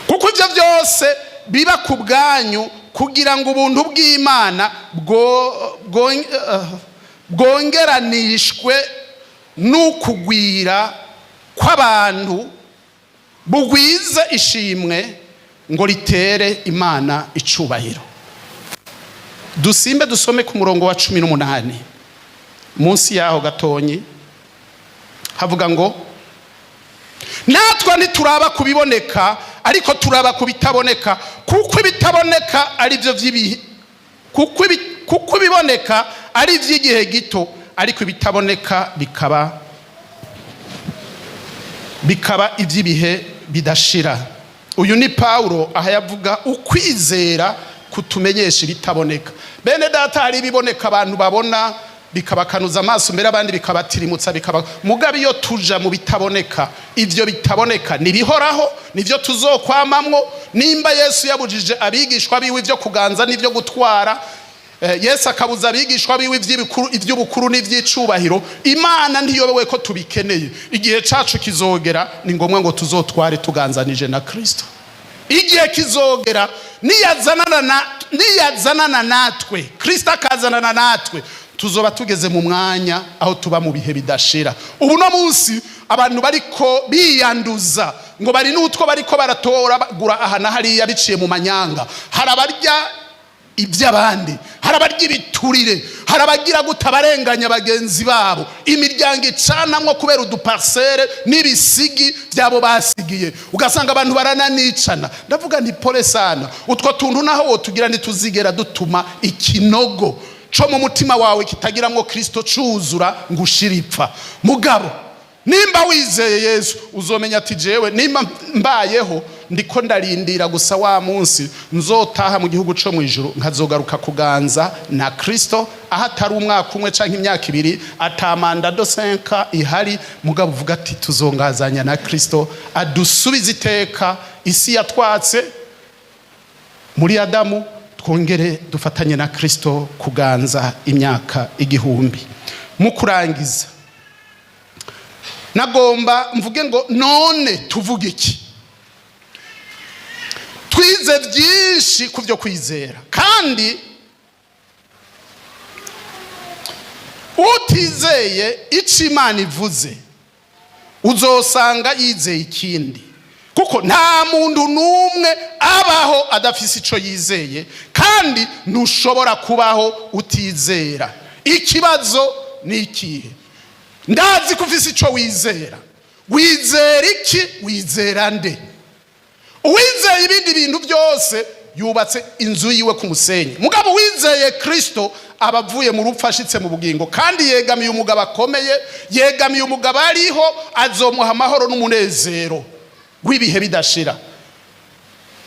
Kuko ivyo byose biba ku bwanyu, kugira ngo ubuntu bw'Imana bwongeranishwe n'ukugwira kw'abantu, bugwize ishimwe ngo ritere Imana icubahiro. Dusimbe dusome ku murongo wa 18 munsi yaho gatonyi, havuga ngo natwe ntituraba kubiboneka, ariko turaba kubitaboneka, kuko ibitaboneka ari byo by'ibihe, kuko ibiboneka ari iby'igihe gito, ariko ibitaboneka bikaba iby'ibihe bidashira. Uyu ni Paulo aha yavuga ukwizera kutumenyesha ibitaboneka. Bene data, hari ibiboneka abantu babona bikabakanuza amaso, mbere abandi bikabatirimutsa, mugabe iyo tuja mu bitaboneka, ivyo bitaboneka nibihoraho, nivyo tuzokwamamwo. Nimba Yesu yabujije abigishwa biwe ivyo kuganza n'ivyo gutwara, Yesu akabuza abigishwa biwe ivy'ubukuru n'ivy'icubahiro, Imana ntiyobewe ko tubikeneye. Igihe cacu kizogera, ni ngombwa ngo tuzotware tuganzanije na Kristo. igihe kizogera niyazanana natwe, Kristo akazanana natwe, tuzoba tugeze mu mwanya aho tuba mu bihe bidashira. Ubu no munsi abantu bariko biyanduza ngo bari n'utwo bariko baratora gura aha na hariya biciye mu manyanga. Harabarya iby'abandi, harabarya ibiturire, harabagira gutabarenganya bagenzi babo, imiryango icanamwo kubera uduparcelle n'ibisigi byabo basigiye, ugasanga abantu barananicana. Ndavuga nti pole sana, utwo tuntu naho wotugira ntituzigera dutuma ikinogo co mu mutima wawe kitagiramwo Kristo cuzura ngo ushiripfa. Mugabo nimba wizeye Yesu uzomenya ati jewe nimba mbayeho ndiko ndarindira gusa wa munsi nzotaha mu gihugu co mu ijuru, nkazogaruka kuganza na Kristo aho atari umwaka umwe canke imyaka ibiri, atamanda do 5 ihari. Mugabo uvuga ati tuzongazanya na Kristo adusubiza iteka isi yatwatse muri Adamu, twongere dufatanye na Kristo kuganza imyaka 1000. Mu kurangiza nagomba mvuge ngo none tuvuge iki? Twize byinshi ku byo kwizera, kandi utizeye icyo Imana ivuze uzosanga yizeye ikindi, kuko nta muntu n'umwe abaho adafise icyo yizeye, kandi ntushobora kubaho utizera. Ikibazo ni ikihe? Ndazi ko ufise icyo wizera. Wizera iki? Wizera nde? Uwizeye ibindi bintu byose yubatse inzu yiwe ku musenyi. Mugabo wizeye Kristo abavuye mu rupfu ashitse mu bugingo, kandi yegamiye umugabo akomeye, yegamiye umugabo ariho azomuha amahoro n'umunezero w'ibihe bidashira.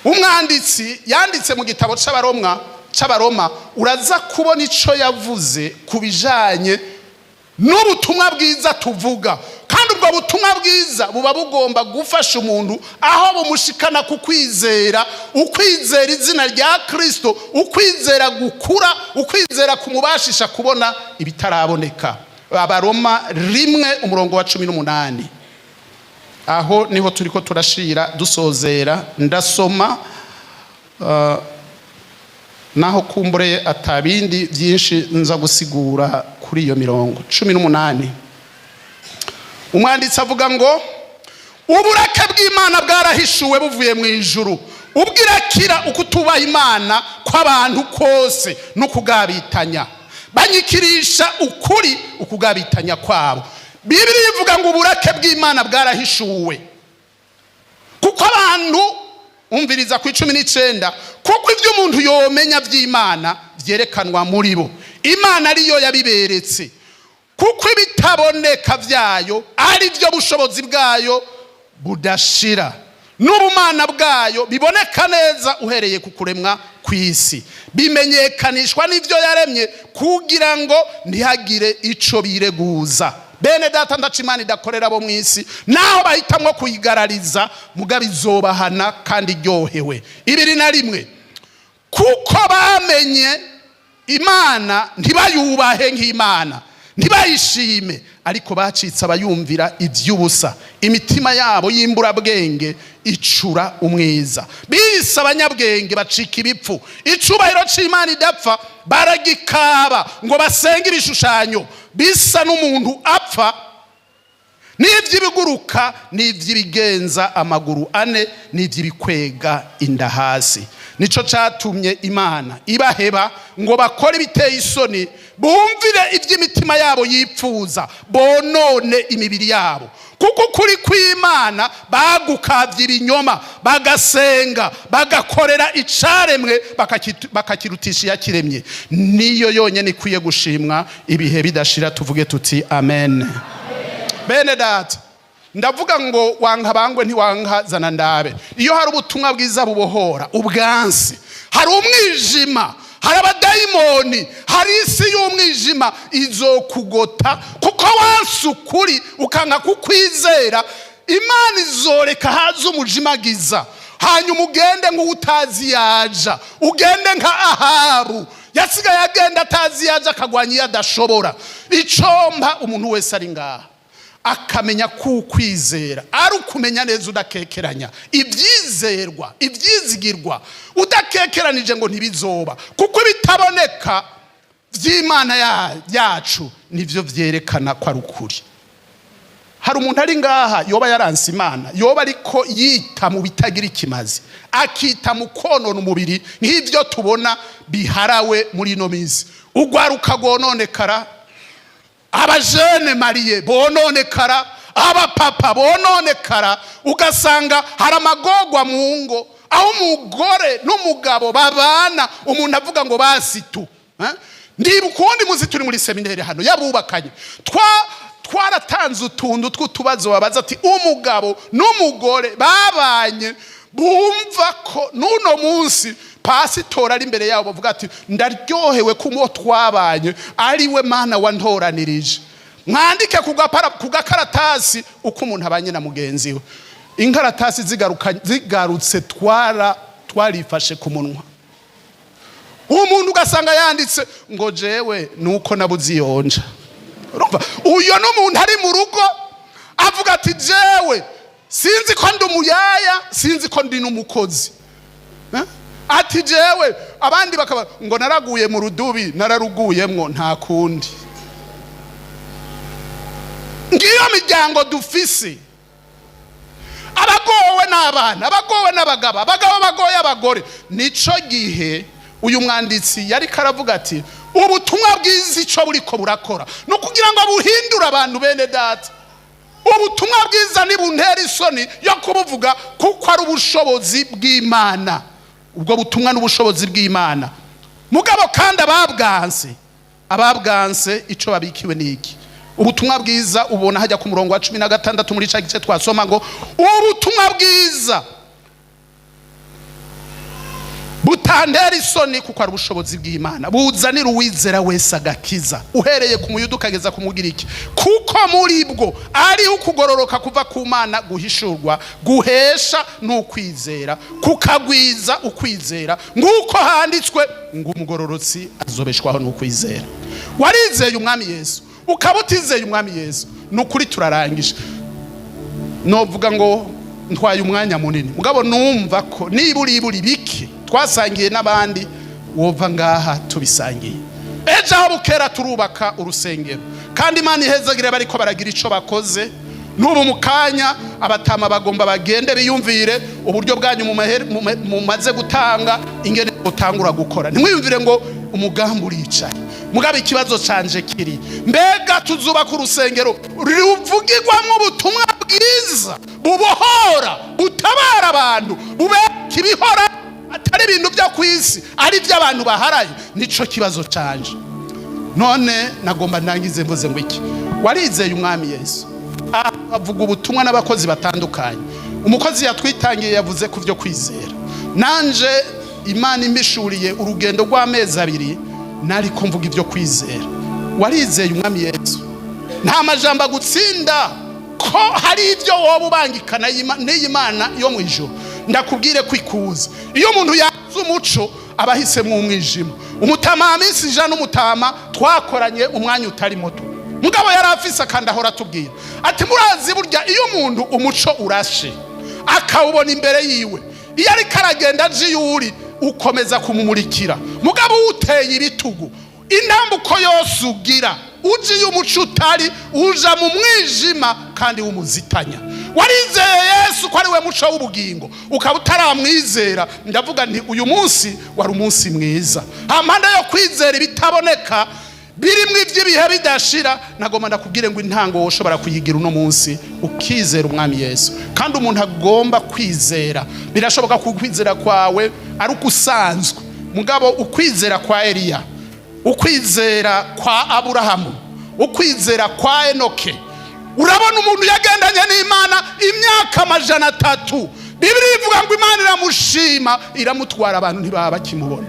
Umwanditsi yanditse mu gitabo c'abaroma uraza kubona ico yavuze kubijanye n'ubutumwa bwiza tuvuga, kandi ubwo butumwa bwiza buba bugomba gufasha umuntu aho bumushikana ku kwizera, ukwizera izina rya Kristo, ukwizera gukura, ukwizera kumubashisha kubona ibitaraboneka. Abaroma 1:18, aho niho turiko turashira dusozera. Ndasoma naho kumbure atabindi byinshi nza gusigura kuri iyo mirongo 18. Umwanditsi avuga ngo uburake bw'Imana bwarahishuwe buvuye mu ijuru, ubwirakira ukutubaha Imana kw'abantu kose no kugabitanya, banyikirisha ukuri ukugabitanya kwabo. Bibiliya ivuga ngo uburake bw'Imana bwarahishuwe, kuko abantu umviriza ku 19, kuko ivyo umuntu yomenya by'Imana byerekanwa muri bo, Imana ariyo yabiberetse, kuko ibitaboneka byayo ari byo bushobozi bwayo budashira, n'ubumana bwayo biboneka neza uhereye ku kuremwa kw'isi, bimenyekanishwa n'ivyo yaremye kugira ngo ntihagire ico bireguza. Bene data ndacimana idakorera bo mwisi, naho bahitamwo kuyigarariza mugabe izobahana kandi ryohewe. 21, kuko bamenye Imana ntibayubahe nk'Imana, ntibayishime, ariko bacitse abayumvira ivy'ubusa, imitima yabo y'imburabwenge icura umwiza. Bise abanyabwenge bacika ibipfu, icubahiro c'Imana idapfa baragikaba ngo basenge ibishushanyo bisa n'umuntu apfa, n'ivy'ibiguruka n'ivy'ibigenza amaguru ane n'ivy'ibikwega inda hasi. Nico catumye Imana ibaheba ngo bakore biteye isoni, bumvire ivy'imitima yabo yipfuza, bonone imibiri yabo, kuko kuri kw'Imana bagukavye ibinyoma, bagasenga, bagakorera icaremwe, bakakirutisha yakiremye. Niyo yonyene ikwiye gushimwa ibihe bidashira. Tuvuge tuti amen. Bene data, ndavuga ngo wanka bangwe ntiwanka zana ndabe. Iyo hari ubutumwa bwiza bubohora ubwansi, hari umwijima, hari abadayimoni, hari isi y'umwijima izokugota, kuko wansi ukuri ukanka kukwizera, Imana izoreka haza umujimagiza, hanyuma ugende nk'utazi yaja, ugende nka Ahabu yasigaye agenda atazi yaja akagwanya iyo adashobora. Icomba umuntu wese ari ngaha, akamenya kukwizera ari ukumenya neza udakekeranya ibyizerwa ibyizigirwa udakekeranije ngo ntibizoba kuko bitaboneka by'Imana yacu nivyo vyerekana ko ari ukuri. Hari umuntu ari ngaha yoba yaranse Imana, yoba ariko yita mu bitagira ikimazi, akita mu konona umubiri nk'ivyo tubona biharawe muri ino minsi. Ugwaruka gononekara, abajene mariye bononekara, abapapa bononekara, ugasanga hari amagorwa mu ngo aho umugore n'umugabo babana, umuntu avuga ngo basitu. Ndibuka uwundi muzi turi muri seminari hano yabubakanye, twaratanze utuntu tw'utubazo babaza ati umugabo n'umugore babanye bumva ko nuno munsi pasitora ari imbere yabo bavuga ati ndaryohewe ko uwo twabanye ari we Mana wantoranirije. Mwandike ku gakaratasi uko umuntu abanye na mugenzi we. Inkaratasi zigarutse twarifashe ku munwa. Umuntu ugasanga yanditse ngo jewe nuko nabuziyonja. Urumva uyo n'umuntu ari mu rugo avuga ati jewe sinzi ko ndi umuyaya, sinzi ko ndi n'umukozi. Ati jewe abandi bakaba ngo naraguye mu rudubi, nararuguyemwo nta kundi. Ngiyo miryango dufise, abagowe n'abana, abagowe n'abagabo, abagabo bagoye abagore. Nico gihe uyu mwanditsi yari karavuga ati ubutumwa bwiza ico buriko burakora no kugira ngo buhindure abantu bene data. Ubutumwa bwiza ni buntera isoni yo kubuvuga kuko ari ubushobozi bw'Imana. Ubwo butumwa n'ubushobozi bw'Imana. Mugabo kandi ababwanse ico babikiwe niki? Ubutumwa bwiza ubona hajya ku murongo wa 16 muri ca gice twasoma ngo ubutumwa bwiza butandera isoni kuko ari ubushobozi bw'Imana, buzanira uwizera wese agakiza, uhereye ku muyuda ukageza ku mugiriki, kuko muri bwo ari ukugororoka kuva ku Mana guhishurwa guhesha n'ukwizera, kukagwiza ukwizera, nguko handitswe ngo umugororotsi azobeshwaho n'ukwizera. Warizeye umwami Yesu ukabutizeye umwami Yesu, nukuri turarangije. Novuga ngo ntwaye umwanya munini, mugabo numva ko niburi biki twasangiye n'abandi wova ngaha tubisangiye. Ejo aho bukera turubaka urusengero kandi Imana ihezagire bariko baragira ico bakoze. N'ubu mukanya abatama bagomba bagende biyumvire uburyo bwanyu mumaze gutanga ingene utangura gukora. Ntimwiyumvire ngo umugambi uricaye. Mugabe ikibazo canje kiri mbega tuzubaka urusengero ruvugirwamwo ubutumwa bwiza bubohora butabara abantu bubeka ibihora atari ibintu byo kwisi ari by'abantu baharaye. Nico kibazo canje. None nagomba nangize mvuze ngo iki? Warizeye umwami Yesu avuga ubutumwa n'abakozi batandukanye. Umukozi yatwitangiye yavuze ku byo kwizera. Nanje Imana imbishuriye urugendo rw'amezi 2 nari kumvuga ibyo kwizera. Warizeye umwami Yesu, nta majambo gutsinda ko hari ibyo wowe ubangikana n'Imana yo mu ijuru. Ndakubwire kwikuza iyo umuntu yaza umuco abahise mu mwijima. Umutama minsi ijana umutama twakoranye umwanya utari muto, mugabo yarafise kandi ahora tubwira ati murazi burya iyo umuntu umuco urashe akawubona imbere yiwe, iyo ari karagenda aje yuri ukomeza kumumurikira, mugabo uteye ibitugu intambuko yose ugira uje y'umuco utari uja mu mwijima kandi wumuzitanya. Warizeye Yesu ko ari we muco w'ubugingo ukaba utaramwizera. Ndavuga nti uyu munsi wari umunsi mwiza. Amanda yo kwizera ibitaboneka birimwe iby'ibihe bidashira, nagomba ndakubwire ngo intango woshobora kuyigira uno munsi ukizera umwami Yesu. Kandi umuntu agomba kwizera. Birashoboka ko kwizera kwawe ari ukusanzwe, mugabo ukwizera kwa Eliya, ukwizera kwa Aburahamu, ukwizera kwa Enoke. Urabona umuntu yagendanye n'Imana imyaka 300. Bibiri ivuga ngo Imana iramushima, iramutwara abantu ntibaba bakimubona.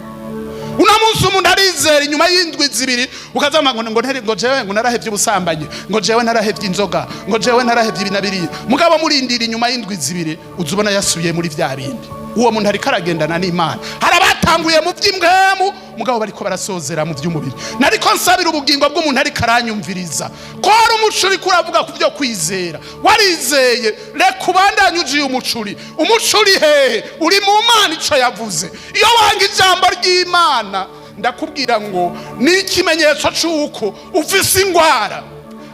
Una munsi umuntu arizera inyuma y'indwi 2 ukazama ngo jewe ngo narahevye ubusambanyi, ngo jewe narahevye inzoga, ngo jewe narahevye ibinabiri. Mugabo murindira inyuma y'indwi 2 uzubona yasubiye muri vya bindi. Uwo muntu ari karagendana n'Imana. Haraba batanguye mu by'imbwemu mugabo bariko barasozera mu by'umubiri. Nariko nsabira ubugingo bw'umuntu ariko aranyumviriza ko hari umucuri kuravuga ku byo kwizera. Warizeye reka ubandanye ujiye umucuri. Umucuri hehe? Uri mu Mana ico yavuze. Iyo wanga ijambo ry'Imana ndakubwira ngo ni ikimenyetso cy'uko ufise ingwara.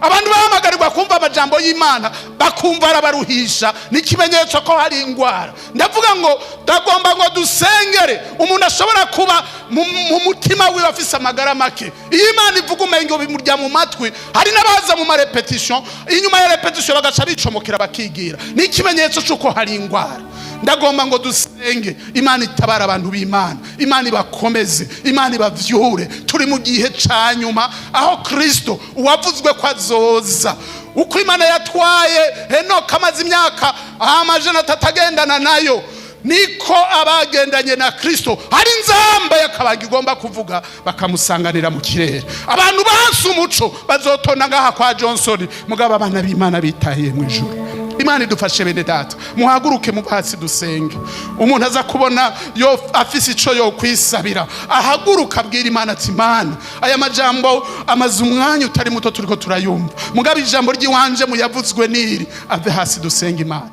Abantu bahamagarirwa kumva amajambo y'Imana bakumva arabaruhisha, ni ikimenyetso ko hari ingwara. Ndavuga ngo tagomba ngo dusengere umuntu ashobora kuba mu mutima wiwe afise amagara make. Iyo Imana ivuga umengo bimurya mu matwi, hari n'abaza mu repetition, inyuma ya repetition bagaca bicomokera bakigira. Ni ikimenyetso cy'uko hari ingwara. Ndagomba ngo dusenge Imana itabara abantu b'Imana, Imana ibakomeze, Imana ibavyure. Turi mu gihe ca nyuma aho Kristo uwavuzwe ko azoza. Uko Imana yatwaye Henoka amaze imyaka 300 agendana nayo, niko abagendanye na Kristo hari nzamba y'akabaga igomba kuvuga bakamusanganira mu kirere. Abantu banse umuco bazotona ngaha kwa Johnson, mugabo abana b'Imana bitahiye mu ijuru. Imana idufashe bene data, muhaguruke mu hasi dusenge. Umuntu aza kubona yo afise ico yo kwisabira, ahaguruka abwira Imana ati Imana, aya majambo amaze umwanya utari muto turiko turayumva, mugabo ijambo ry'iwanje muyavuzwe niri. Ave hasi dusenge Imana.